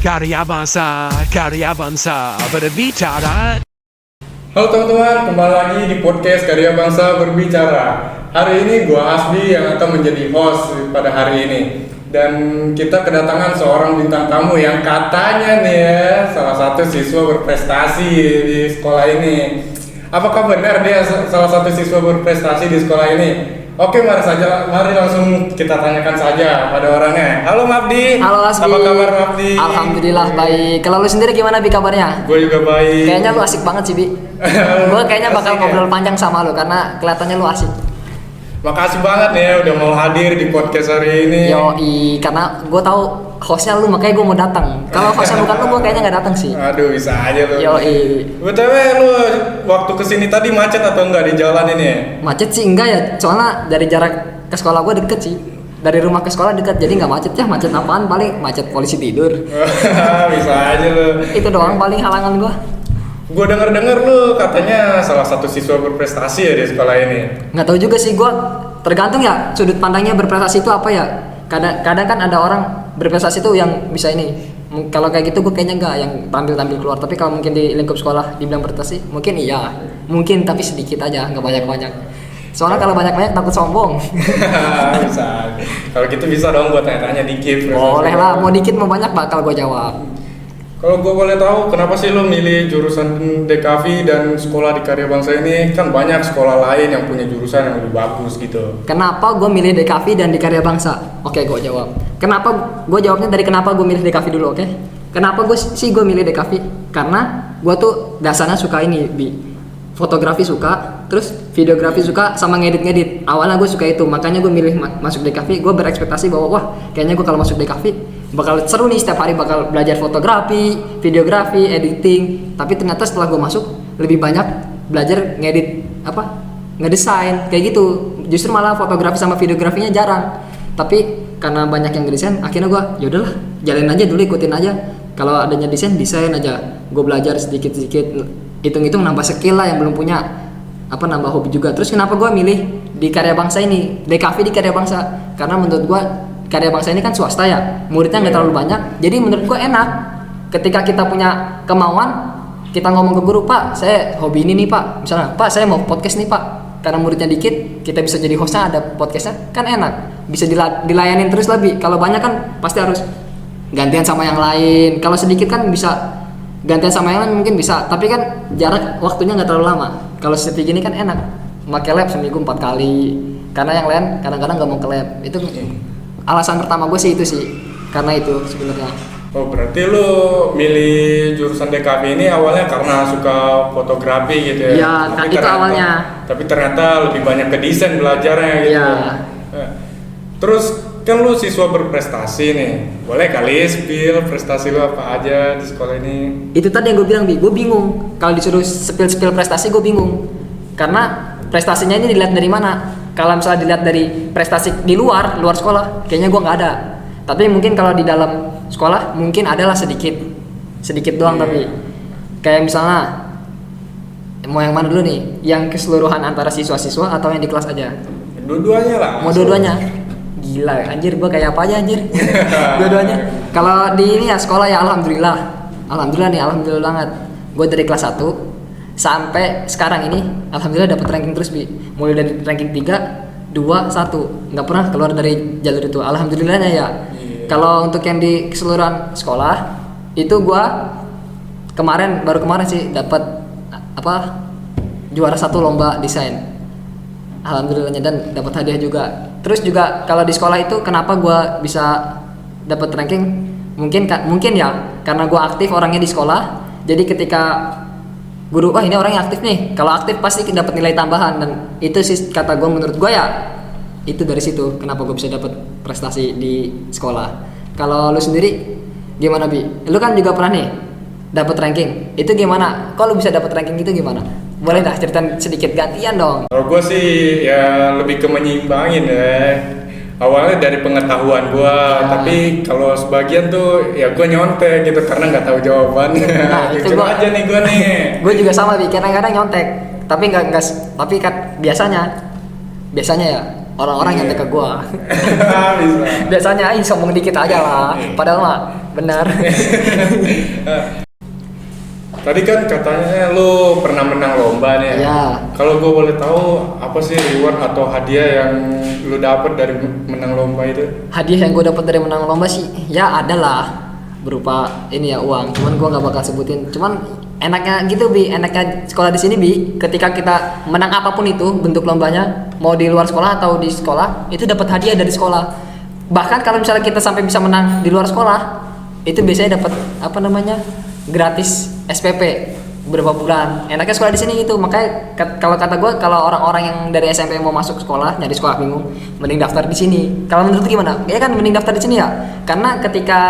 Karya bangsa berbicara. Halo teman-teman, kembali lagi di podcast Karya Bangsa Berbicara. Hari ini gua Asbi yang akan menjadi host pada hari ini. Dan kita kedatangan seorang bintang tamu yang katanya nih ya, salah satu siswa berprestasi di sekolah ini. Apakah benar dia salah satu siswa berprestasi di sekolah ini? Oke, mari langsung kita tanyakan saja pada orangnya. Halo Mabdi. Halo Asbi. Apa kabar Mabdi? Alhamdulillah baik. Kalau lu sendiri gimana Bi kabarnya? Gue juga baik. Kayaknya lu asik banget sih Bi. Gue kayaknya bakal ngobrol panjang sama lu karena kelihatannya lu asik. Makasih banget nih ya udah mau hadir di podcast hari ini. Yoi, karena gue tahu hostnya lu makanya gue mau datang. Kalau hostnya bukan lu, gue kayaknya nggak datang sih. Aduh, bisa aja lu. Yoi. BTW lu waktu kesini tadi macet atau enggak di jalan ini? Macet sih enggak ya, soalnya dari jarak ke sekolah gue deket sih. Dari rumah ke sekolah deket, jadi nggak macet ya. Macet apaan? Paling macet polisi tidur. Bisa aja lu. Itu doang paling halangan gue. Gue denger lu katanya salah satu siswa berprestasi ya di sekolah ini. Nggak tahu juga sih gue, tergantung ya sudut pandangnya berprestasi itu apa ya. Kadang kan ada orang berprestasi itu yang bisa ini. Kalau kayak gitu gue kayaknya nggak yang tampil keluar. Tapi kalau mungkin di lingkup sekolah dibilang berprestasi, mungkin iya, mungkin tapi sedikit aja, nggak banyak. Soalnya kalau banyak takut sombong. Bisa. Kalau gitu bisa dong buat tanya-tanya dikit. Boleh lah, mau dikit mau banyak bakal gue jawab. Kalau gue boleh tahu, kenapa sih lo milih jurusan DKV dan sekolah di Karya Bangsa ini? Kan banyak sekolah lain yang punya jurusan yang lebih bagus gitu. Kenapa gue milih DKV dan di Karya Bangsa? Oke, gue jawab. Kenapa? Gue jawabnya dari kenapa gue milih DKV dulu, oke? Kenapa gue milih DKV? Karena gue tuh dasarnya suka ini, fotografi suka, terus videografi suka, sama ngedit. Awalnya gue suka itu, makanya gue milih masuk DKV. Gue berekspektasi bahwa wah, kayaknya gue kalau masuk DKV bakal seru nih, setiap hari bakal belajar fotografi, videografi, editing. Tapi ternyata setelah gue masuk lebih banyak belajar ngedesain kayak gitu. Justru malah fotografi sama videografinya jarang. Tapi karena banyak yang ngedesain, akhirnya gue yaudahlah, jalanin aja dulu, ikutin aja. Kalau adanya desain aja. Gue belajar sedikit-sedikit, hitung-hitung nambah skill lah yang belum punya, nambah hobi juga. Terus kenapa gue milih di Karya Bangsa ini, DKV di Karya Bangsa? Karena menurut gue Karya Bangsa ini kan swasta ya, muridnya nggak terlalu banyak, jadi menurut gue enak. Ketika kita punya kemauan, kita ngomong ke guru, Pak, saya hobi ini nih Pak, misalnya, Pak, saya mau podcast nih Pak. Karena muridnya dikit, kita bisa jadi hostnya, ada podcastnya, kan enak, bisa dilayanin terus lebih. Kalau banyak kan pasti harus gantian sama yang lain. Kalau sedikit kan bisa gantian sama yang lain mungkin bisa, tapi kan jarak waktunya nggak terlalu lama. Kalau seperti gini kan enak, pakai lab seminggu 4 kali. Karena yang lain kadang-kadang nggak mau ke lab. Itu alasan pertama gue sih itu sih, karena itu sebenarnya. Oh, berarti lu milih jurusan DKV ini awalnya karena suka fotografi gitu ya? Iya, kan itu awalnya. Tapi ternyata lebih banyak ke desain belajarnya gitu. Iya. Terus kan lu siswa berprestasi nih, boleh kali spill prestasi lu apa aja di sekolah ini? Itu tadi yang gue bilang, gue bingung. Kalau disuruh spill prestasi gue bingung. Karena prestasinya ini dilihat dari mana? Kalau misalnya dilihat dari prestasi di luar sekolah, kayaknya gue nggak ada. Tapi mungkin kalau di dalam sekolah mungkin adalah sedikit doang. Tapi kayak misalnya mau yang mana dulu nih? Yang keseluruhan antara siswa-siswa atau yang di kelas aja? Dua-duanya lah. Mau dua-duanya? Gila, anjir, gue kayak apa aja anjir. Dua-duanya. Kalau di ini ya sekolah ya alhamdulillah nih, banget. Gue dari kelas 1 sampai sekarang ini alhamdulillah dapat ranking terus mulai dari ranking 3, 2, 1, nggak pernah keluar dari jalur itu, alhamdulillahnya ya. Kalau untuk yang di keseluruhan sekolah itu gua baru kemarin sih dapat juara 1 lomba desain, alhamdulillahnya, dan dapat hadiah juga. Terus juga kalau di sekolah itu kenapa gua bisa dapat ranking, mungkin ya karena gua aktif orangnya di sekolah. Jadi ketika guru, ini orangnya aktif nih. Kalau aktif pasti dapat nilai tambahan, dan itu sih kata gue, menurut gue ya itu dari situ kenapa gue bisa dapat prestasi di sekolah. Kalau lu sendiri gimana Lu kan juga pernah nih dapat ranking. Itu gimana? Kok lu bisa dapat ranking itu gimana? Boleh dah ceritain sedikit, gantian dong. Kalau gue sih ya lebih ke menyeimbangin ya. Awalnya dari pengetahuan gue, tapi kalau sebagian tuh ya gue nyontek gitu karena nggak tahu jawabannya. Nah, itu gua aja nih gue nih. Gue juga sama kadang-kadang nyontek, tapi nggak, tapi kan biasanya ya orang-orang yang dekat gue. Bisa. Biasanya sombong dikit aja lah, padahal mah benar. Tadi kan katanya lu pernah menang lomba nih. Iya. Kalau gue boleh tahu apa sih reward atau hadiah yang lu dapet dari menang lomba itu? Hadiah yang gue dapat dari menang lomba sih, ya ada lah, berupa ini ya uang. Cuman gue nggak bakal sebutin. Cuman enaknya gitu bi, enaknya sekolah di sini bi, ketika kita menang apapun itu bentuk lombanya, mau di luar sekolah atau di sekolah, itu dapat hadiah dari sekolah. Bahkan kalau misalnya kita sampai bisa menang di luar sekolah, itu biasanya dapat apa namanya, gratis SPP beberapa bulan. Enaknya sekolah di sini gitu. Makanya kalau kata gue, kalau orang-orang yang dari SMP mau masuk sekolah, nyari sekolah bingung, mending daftar di sini. Kalau menurut lu gimana? Ya kan mending daftar di sini ya. Karena ketika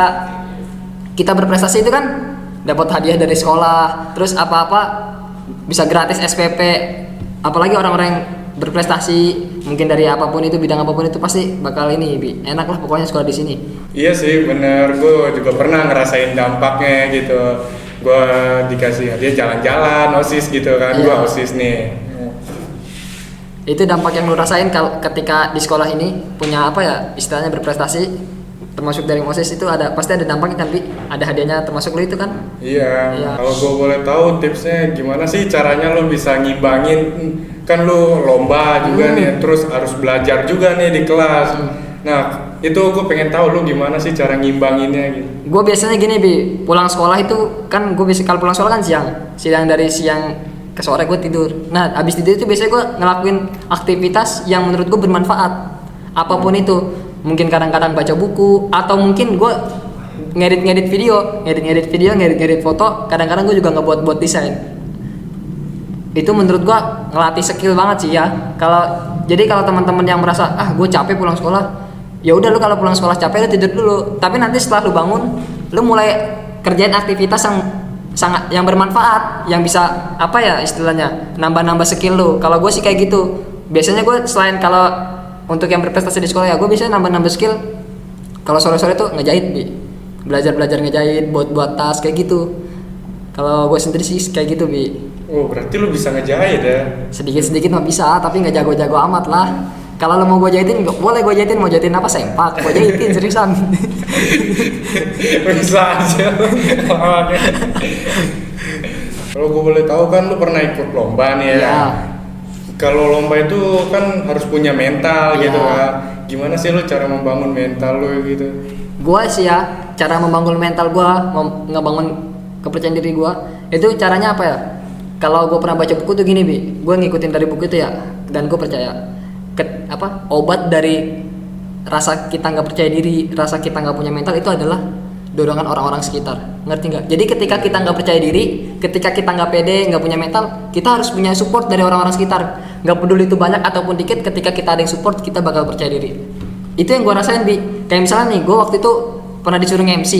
kita berprestasi itu kan dapat hadiah dari sekolah, terus apa-apa bisa gratis SPP. Apalagi orang-orang yang berprestasi mungkin dari apapun itu, bidang apapun itu, pasti bakal ini enak lah pokoknya sekolah di sini. Iya sih bener, gue juga pernah ngerasain dampaknya gitu. Gue dikasih hadiah jalan-jalan OSIS gitu kan. Iya. Gue OSIS nih. Itu dampak yang lu rasain ketika di sekolah ini punya apa ya, istilahnya berprestasi, termasuk dari OSIS itu ada, pasti ada dampaknya kan Bi? Ada hadiahnya termasuk lu itu kan? Iya. Iya. Kalau gue boleh tahu tipsnya gimana sih caranya lo bisa ngimbangin, kan lu lomba juga nih, terus harus belajar juga nih di kelas. Nah itu gue pengen tahu lu gimana sih cara ngimbanginnya gitu. Gue biasanya gini Bi, pulang sekolah itu kan gue bisa, kalau pulang sekolah kan siang dari siang ke sore gue tidur. Nah abis tidur itu biasanya gue ngelakuin aktivitas yang menurut gue bermanfaat, apapun itu. Mungkin kadang-kadang baca buku, atau mungkin gue ngedit video, ngedit foto. Kadang-kadang gue juga ngebuat desain. Itu menurut gue ngelatih skill banget sih ya. Jadi kalau teman-teman yang merasa gue capek pulang sekolah, ya udah lu kalau pulang sekolah capek lu tidur dulu. Tapi nanti setelah lu bangun, lu mulai kerjain aktivitas yang bermanfaat, yang bisa apa ya istilahnya, nambah skill lu. Kalau gue sih kayak gitu. Biasanya gue selain kalau untuk yang berprestasi di sekolah ya, gue biasanya nambah skill. Kalau sore-sore tuh ngejahit Bi, belajar ngejahit, buat tas kayak gitu. Kalau gue sendiri sih kayak gitu Bi. Oh berarti lu bisa ngejahit ya? Sedikit mah bisa, tapi nggak jago-jago amat lah. Kalau lo mau gue jahitin, boleh gue jahitin. Mau jahitin apa, sempak, gue jahitin seriusan. Bisa aja. Kalau gue boleh tahu kan lu pernah ikut lomba nih ya? Iya. Kalau lomba itu kan harus punya mental Iya. gitu kan. Gimana sih lu cara membangun mental lu gitu? Gue sih ya, cara membangun mental gue, ngebangun kepercayaan diri gue, itu caranya apa ya? Kalau gue pernah baca buku tuh gini Bi, gue ngikutin dari buku itu ya, dan gue percaya obat dari rasa kita nggak percaya diri, rasa kita nggak punya mental itu adalah dorongan orang-orang sekitar. Ngerti nggak? Jadi ketika kita nggak percaya diri, ketika kita nggak pede, nggak punya mental, kita harus punya support dari orang-orang sekitar. Nggak peduli itu banyak ataupun dikit, ketika kita ada yang support, kita bakal percaya diri. Itu yang gue rasain Bi. Kayak misalnya nih, gue waktu itu pernah disuruh MC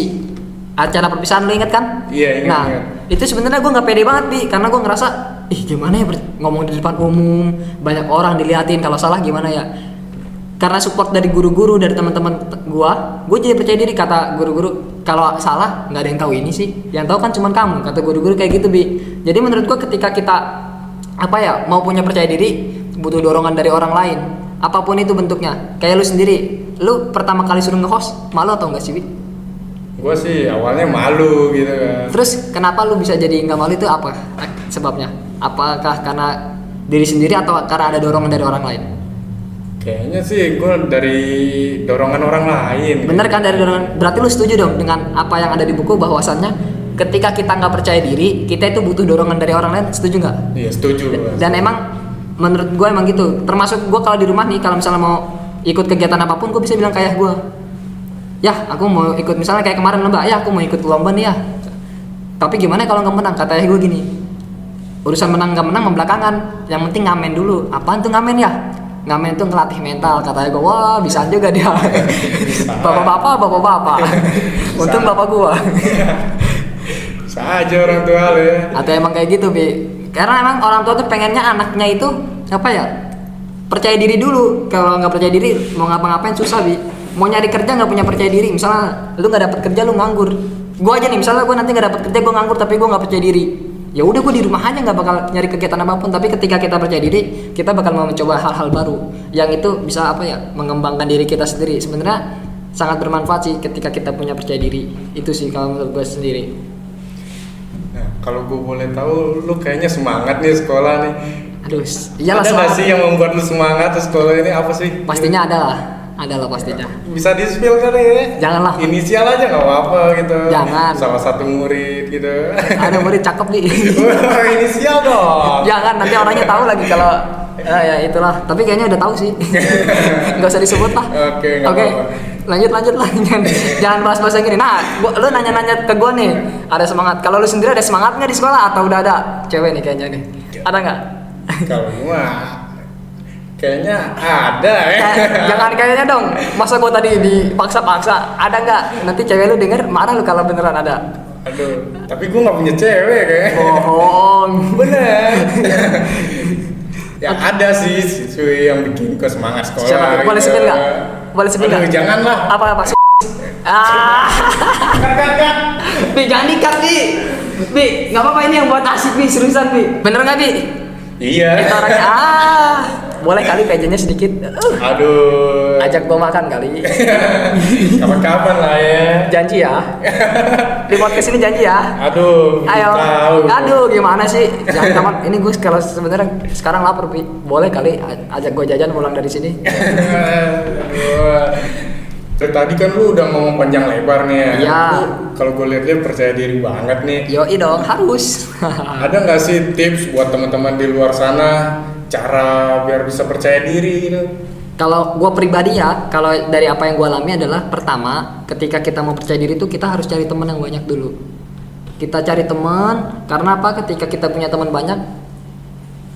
acara perpisahan, lo inget kan? Iya, ingat. Nah, itu sebenarnya gue nggak pede banget Bi, karena gue ngerasa, gimana ya ngomong di depan umum, banyak orang diliatin, kalau salah gimana ya. Karena support dari guru-guru, dari teman-teman gue jadi percaya diri. Kata guru-guru, kalau salah nggak ada yang tahu ini sih, yang tahu kan cuma kamu. Kata guru-guru kayak gitu Bi. Jadi menurut gue ketika kita mau punya percaya diri, butuh dorongan dari orang lain, apapun itu bentuknya. Kayak lu sendiri, lu pertama kali suruh nge-host, malu atau enggak sih Bi? Gue sih awalnya malu gitu kan. Terus kenapa lu bisa jadi nggak malu, itu apa sebabnya? Apakah karena diri sendiri atau karena ada dorongan dari orang lain? Kayaknya sih gue dari dorongan orang lain. Bener kan, dari dorongan. Berarti lu setuju dong dengan apa yang ada di buku, bahwasannya ketika kita nggak percaya diri, kita itu butuh dorongan dari orang lain. Setuju nggak? Iya setuju. Dan emang menurut gue emang gitu. Termasuk gue kalau di rumah nih, kalau misalnya mau ikut kegiatan apapun, gue bisa bilang kayak gue, ya aku mau ikut, misalnya kayak kemarin lomba, ya aku mau ikut lomba nih ya. Tapi gimana kalau nggak menang? Kata gue gini, urusan menang nggak menang membelakangan, yang penting ngamen dulu. Apaan tuh ngamen ya? Ngamen tuh ngelatih mental. Katanya gue, wah bisa juga dia. bapak-bapak. Untung bapak gue. Bisa aja orang tua lo ya. Atau emang kayak gitu Bi? Karena emang orang tua tuh pengennya anaknya itu percaya diri dulu. Kalau nggak percaya diri, mau ngapa-ngapain susah Bi. Mau nyari kerja nggak punya percaya diri, misalnya lu nggak dapet kerja, lu nganggur. Gue aja nih, misalnya gue nanti nggak dapet kerja, gue nganggur, tapi gue nggak percaya diri. ya udah gue di rumah aja nggak bakal nyari kegiatan apapun. Tapi ketika kita percaya diri, kita bakal mau mencoba hal-hal baru yang itu bisa apa ya, mengembangkan diri kita sendiri. Sebenarnya sangat bermanfaat sih ketika kita punya percaya diri. Itu sih kalau menurut gue sendiri. Nah, kalau gue boleh tahu, lu kayaknya semangat nih sekolah nih. Aduh, iyalah ada nggak semangat. sih yang membuat lu semangat di sekolah ini, apa sih? Pastinya ada lah pastinya. Bisa di-spill kan ya? Janganlah. Inisial aja nggak apa-apa gitu. Jangan. Salah satu murid gitu. Ada murid cakep nih. Inisial dong. Jangan, nanti orangnya tahu lagi kalau ya itulah. Tapi kayaknya udah tahu sih. Nggak usah disebut lah. Oke, nggak apa-apa. Lanjut lah. Jangan bahas-bahas yang gini. Nah, lu nanya-nanya ke gue nih, ada semangat. Kalau lu sendiri ada semangat nggak di sekolah atau udah ada cewek nih kayaknya nih? Ada nggak? Kalau gua kayaknya ada ya. Jangan kayaknya dong. Masa gue tadi dipaksa-paksa? Ada nggak? Nanti cewek lu denger marah lu kalau beneran ada. Aduh, tapi gua nggak punya cewek kayaknya. Bohong. Bener. Ya ada sih siswi yang bikin gua semangat sekolah. Siapa? Boleh sebut nggak? Boleh sebut Aduh, nggak? janganlah. Apa? Kan. Bi, jangan dikat, Bi. Bi, nggak apa-apa, ini yang buat asik, Bi, seriusan, Bi. Bener nggak, Bi? Iya. Kita orangnya, boleh kali PJ-nya sedikit. Aduh. Ajak gua makan kali. Kapan-kapan lah ya. Janji ya. Di podcast ini janji ya. Aduh. Ayo. Tahu. Aduh, gimana sih? Jangan teman. Ini gue kalau sebenarnya sekarang lapar, Bi. Boleh kali ajak gua jajan pulang dari sini. Aduh. Dari tadi kan lu udah ngomong panjang lebar nih ya. Iya. Lu kalau gue lihat percaya diri banget nih. Yoi dong, harus. Ada nggak sih tips buat teman-teman di luar sana cara biar bisa percaya diri gitu? Kalau gue pribadi ya, kalau dari apa yang gue alami adalah pertama, ketika kita mau percaya diri itu kita harus cari teman yang banyak dulu. Kita cari teman, karena apa? Ketika kita punya teman banyak,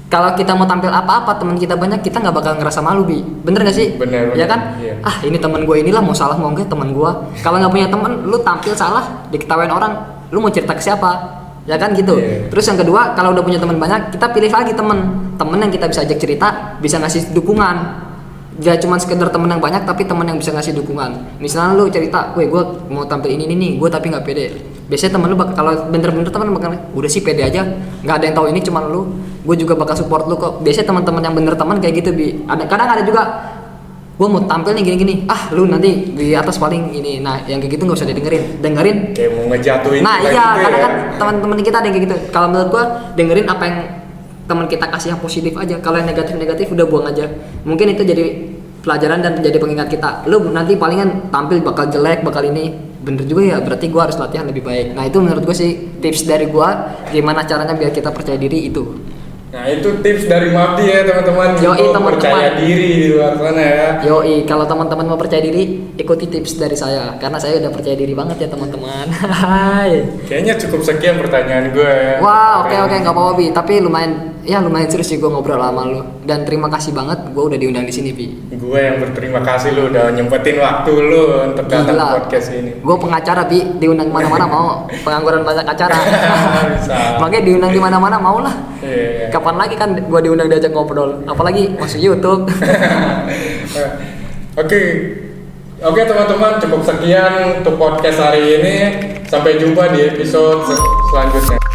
kalau kita mau tampil apa-apa teman kita banyak, kita nggak bakal ngerasa malu, Bi. Bener nggak sih? Bener. Ya kan? Iya. Ini teman gue inilah, mau salah mau enggak teman gue. Kalau nggak punya teman, lu tampil salah, diketawain orang, lu mau cerita ke siapa? Ya kan gitu. Iya. Terus yang kedua, kalau udah punya teman banyak, kita pilih lagi teman yang kita bisa ajak cerita, bisa ngasih dukungan. Gak cuma sekedar teman yang banyak, tapi teman yang bisa ngasih dukungan. Misalnya lu cerita, gue mau tampil ini nih, gue tapi nggak pede. Biasanya teman lu kalau bener-bener teman bakal, udah sih pede aja, nggak ada yang tahu ini cuma lu. Gue juga bakal support lu kok. Biasanya teman-teman yang bener teman kayak gitu, Bi. Kadang ada juga, gue mau tampil nih gini-gini, lu nanti di atas paling ini. Nah, yang kayak gitu nggak usah dengerin. Kayak mau ngejatuhin. Nah kita iya, gitu kadang ya. kan teman-teman kita ada yang kayak gitu. Kalau menurut gue, dengerin apa yang teman kita kasih yang positif aja. Kalau yang negatif udah buang aja. Mungkin itu jadi pelajaran dan jadi pengingat kita. Lu nanti palingan tampil bakal jelek, bakal ini. Bener juga ya, berarti gue harus latihan lebih baik. Nah itu menurut gue sih tips dari gue, gimana caranya biar kita percaya diri itu. Nah itu tips dari Mabdi ya teman-teman. Yoi, Untuk teman-teman. percaya diri di luar sana ya. Yoi, kalau teman-teman mau percaya diri, ikuti tips dari saya. Karena saya udah percaya diri banget ya teman-teman. Hai. Kayaknya cukup sekian pertanyaan gue ya. Wah, oke, nggak apa-apa, Bi. Tapi lumayan serius sih gue ngobrol sama lu. Dan terima kasih banget gue udah diundang di sini, Bi. Gue yang berterima kasih lu udah nyempetin waktu lu untuk datang ke podcast ini. Gue pengacara, Bi. Diundang mana-mana mau. Pengangguran banyak acara. Bisa. Makanya diundang di mana-mana mau lah. Iya. Kapan lagi kan gue diundang diajak ngobrol. Apalagi masuk YouTube. Oke teman-teman, cukup sekian untuk podcast hari ini. Sampai jumpa di episode selanjutnya.